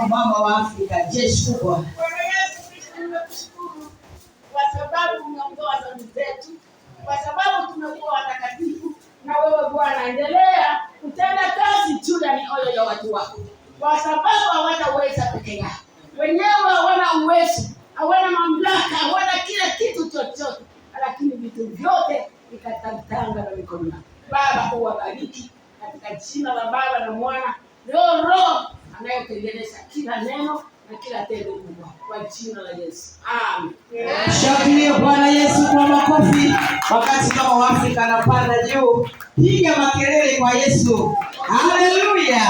Mama wa Afrika, jeshi kubwa. Kwa sababu unaondoa dhambi zetu, kwa sababu tumekuwa watakatifu, na wewe Bwana endelea kutenda kazi juu ya mioyo ya watu wako, kwa sababu hawataweza peke yao wenyewe, hawana uwezo, hawana mamlaka, hawana kila kitu chochote, lakini vitu vyote vikatanga na mikono yako. Baba, uwabariki katika jina la Baba na Mwana na Roho anayetengeneza kila neno na kila tendo kubwa, kwa jina la Yesu. Amen. Shangilia Bwana Yesu kwa makofi. Wakati kama Waafrika anapanda juu, piga makelele kwa Yesu. Haleluya.